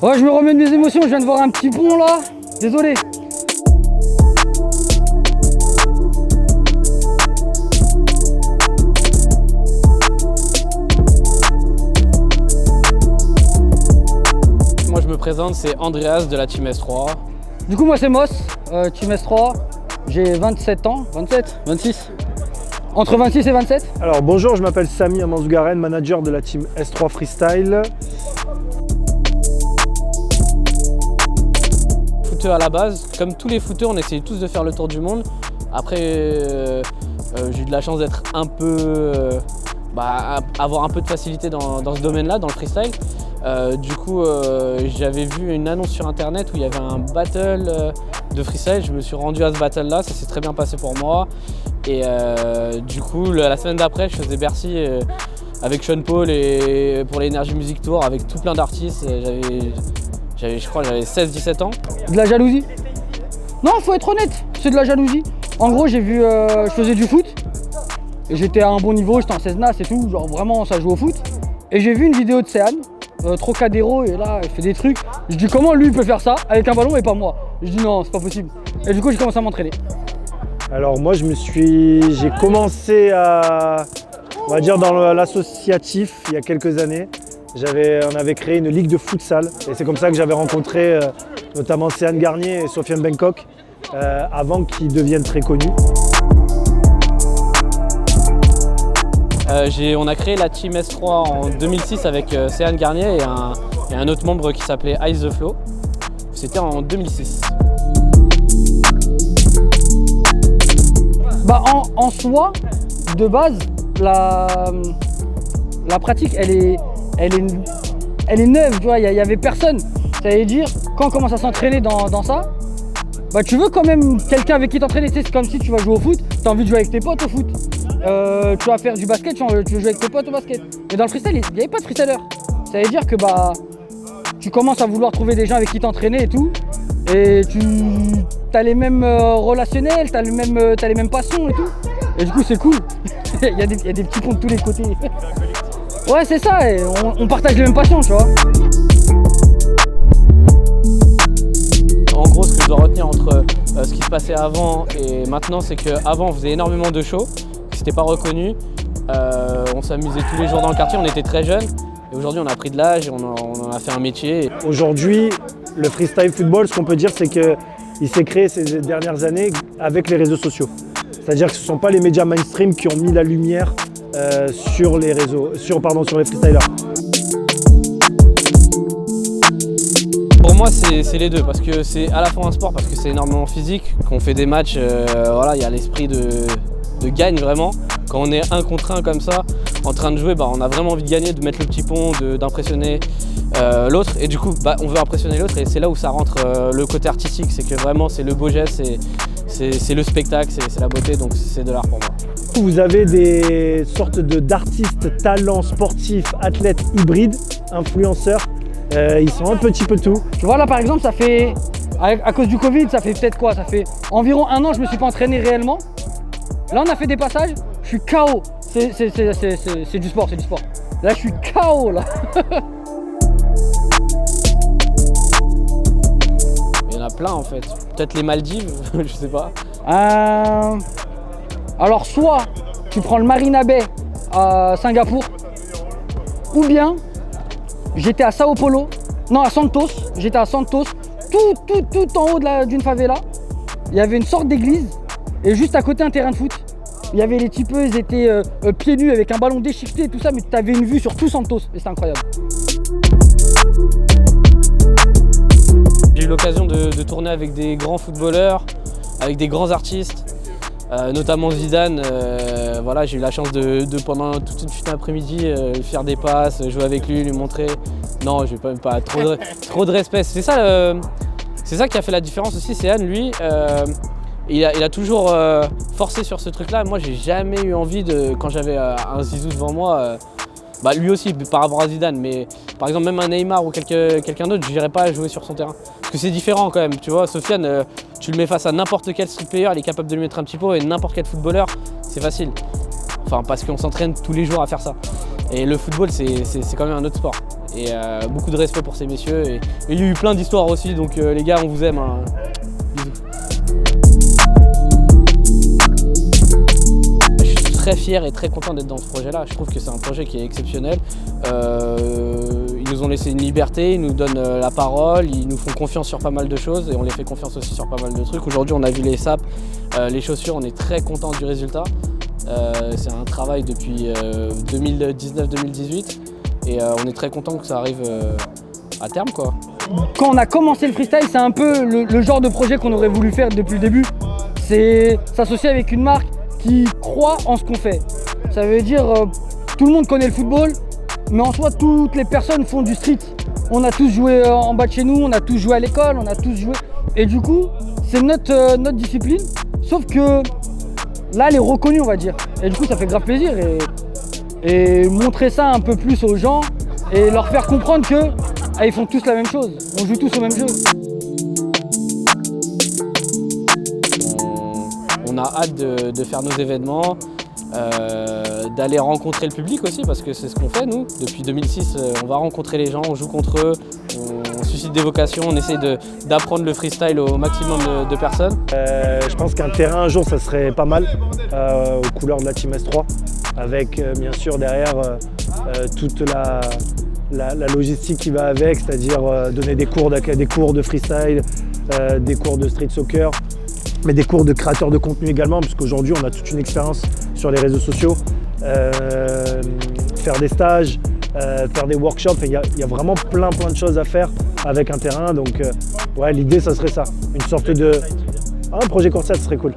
Ouais, je me remets de mes émotions, je viens de voir un petit pont là. Désolé. Moi je me présente, c'est Andreas de la Team S3. Du coup, moi c'est Moss, Team S3. J'ai 27 ans, 27, 26. Entre 26 et 27. Alors bonjour, je m'appelle Samy Amanzougaren, manager de la Team S3 Freestyle. Footeur à la base, comme tous les footeurs, on essayait tous de faire le tour du monde. Après, j'ai eu de la chance d'être un peu, avoir un peu de facilité dans ce domaine-là, dans le freestyle. Du coup, j'avais vu une annonce sur internet où il y avait un battle de freestyle. Je me suis rendu à ce battle-là, ça s'est très bien passé pour moi. Et du coup, la semaine d'après, je faisais Bercy avec Sean Paul et pour l'Energy Music Tour avec tout plein d'artistes. Je crois que j'avais 16-17 ans. De la jalousie? Non, faut être honnête, c'est de la jalousie. En gros, j'ai vu, je faisais du foot. Et j'étais à un bon niveau, j'étais en 16 NAS et tout, genre vraiment ça joue au foot. Et j'ai vu une vidéo de Céane, Trocadéro, et là il fait des trucs. Je dis comment lui il peut faire ça avec un ballon et pas moi? Je dis non, c'est pas possible. Et du coup j'ai commencé à m'entraîner. Alors moi j'ai commencé on va dire dans l'associatif il y a quelques années. On avait créé une ligue de futsal et c'est comme ça que j'avais rencontré notamment Céane Garnier et Sofiane Bangkok avant qu'ils deviennent très connus. On a créé la Team S3 en 2006 avec Céane Garnier et un autre membre qui s'appelait Ice the Flow. C'était en 2006. En soi, de base, la pratique elle est neuve, tu vois, il y avait personne. Ça veut dire, quand on commence à s'entraîner dans ça, tu veux quand même quelqu'un avec qui t'entraîner. C'est comme si tu vas jouer au foot, tu as envie de jouer avec tes potes au foot. Tu vas faire du basket, tu veux jouer avec tes potes au basket. Mais dans le freestyle, il n'y avait pas de freestyler. Ça veut dire que tu commences à vouloir trouver des gens avec qui t'entraîner et tout. Et tu as les mêmes relationnels, tu as les mêmes passions et tout. Et du coup, c'est cool. Il y a des petits ponts de tous les côtés. Ouais, c'est ça, et on partage les mêmes passions, tu vois. En gros, ce que je dois retenir entre ce qui se passait avant et maintenant, c'est qu'avant, on faisait énormément de shows. C'était pas reconnu, on s'amusait tous les jours dans le quartier, on était très jeunes et aujourd'hui on a pris de l'âge et on en a fait un métier. Aujourd'hui, le freestyle football, ce qu'on peut dire, c'est qu'il s'est créé ces dernières années avec les réseaux sociaux. C'est-à-dire que ce ne sont pas les médias mainstream qui ont mis la lumière sur les freestylers. Pour moi, c'est les deux, parce que c'est à la fois un sport, parce que c'est énormément physique, qu'on fait des matchs, il y a l'esprit de gagne vraiment. Quand on est un contre un comme ça, en train de jouer, on a vraiment envie de gagner, de mettre le petit pont, d'impressionner l'autre. Et du coup, on veut impressionner l'autre et c'est là où ça rentre le côté artistique. C'est que vraiment, c'est le beau geste, c'est le spectacle, c'est la beauté, donc c'est de l'art pour moi. Vous avez des sortes d'artistes, talents, sportifs, athlètes hybrides, influenceurs. Ils sont un petit peu tout. Tu vois là par exemple, ça fait, à cause du Covid, ça fait peut-être quoi? Ça fait environ un an que je me suis pas entraîné réellement. Là on a fait des passages, je suis KO. C'est du sport, c'est du sport. Là je suis KO là. Il y en a plein en fait. Peut-être les Maldives, je sais pas. Alors soit tu prends le Marina Bay à Singapour, ou bien j'étais à Sao Paulo, non à Santos, j'étais à Santos, tout en haut d'une favela. Il y avait une sorte d'église et juste à côté un terrain de foot. Il y avait les typeux, ils étaient pieds nus avec un ballon déchiqueté et tout ça, mais tu avais une vue sur tout Santos et c'était incroyable. J'ai eu l'occasion de tourner avec des grands footballeurs, avec des grands artistes, notamment Zidane. J'ai eu la chance de pendant toute une après-midi faire des passes, jouer avec lui, lui montrer. Non, je vais pas trop de respect. C'est ça qui a fait la différence aussi. Céane, lui, il a toujours forcé sur ce truc-là. Moi, j'ai jamais eu envie quand j'avais un Zizou devant moi. Lui aussi par rapport à Zidane, mais par exemple même un Neymar ou quelqu'un d'autre, je n'irais pas jouer sur son terrain. Parce que c'est différent quand même, tu vois, Sofiane, tu le mets face à n'importe quel street player, il est capable de lui mettre un petit pot, et n'importe quel footballeur, c'est facile. Enfin, parce qu'on s'entraîne tous les jours à faire ça. Et le football, c'est quand même un autre sport. Et beaucoup de respect pour ces messieurs. Et il y a eu plein d'histoires aussi, donc les gars, on vous aime. Hein. Bisous. Je suis très fier et très content d'être dans ce projet-là. Je trouve que c'est un projet qui est exceptionnel. Ils nous ont laissé une liberté, ils nous donnent la parole, ils nous font confiance sur pas mal de choses et on les fait confiance aussi sur pas mal de trucs. Aujourd'hui, on a vu les sapes, les chaussures, on est très content du résultat. C'est un travail depuis 2019-2018 et on est très content que ça arrive à terme, quoi. Quand on a commencé le freestyle, c'est un peu le genre de projet qu'on aurait voulu faire depuis le début. C'est s'associer avec une marque qui croit en ce qu'on fait. Ça veut dire tout le monde connaît le football, mais en soi toutes les personnes font du street. On a tous joué en bas de chez nous, on a tous joué à l'école, on a tous joué. Et du coup, c'est notre discipline, sauf que là elle est reconnue, on va dire. Et du coup ça fait grave plaisir et montrer ça un peu plus aux gens et leur faire comprendre que ils font tous la même chose, on joue tous au même jeu. On a hâte de faire nos événements, d'aller rencontrer le public aussi, parce que c'est ce qu'on fait nous. Depuis 2006, on va rencontrer les gens, on joue contre eux, on suscite des vocations, on essaye d'apprendre le freestyle au maximum de personnes. Je pense qu'un terrain un jour, ça serait pas mal, aux couleurs de la Team S3, avec bien sûr derrière toute la logistique qui va avec, c'est-à-dire donner des cours de freestyle, des cours de street soccer, mais des cours de créateurs de contenu également, parce qu'aujourd'hui on a toute une expérience sur les réseaux sociaux, faire des stages, faire des workshops, il y a vraiment plein de choses à faire avec un terrain, donc ouais, l'idée ça serait ça, une sorte de... un projet Courtside, ce serait cool.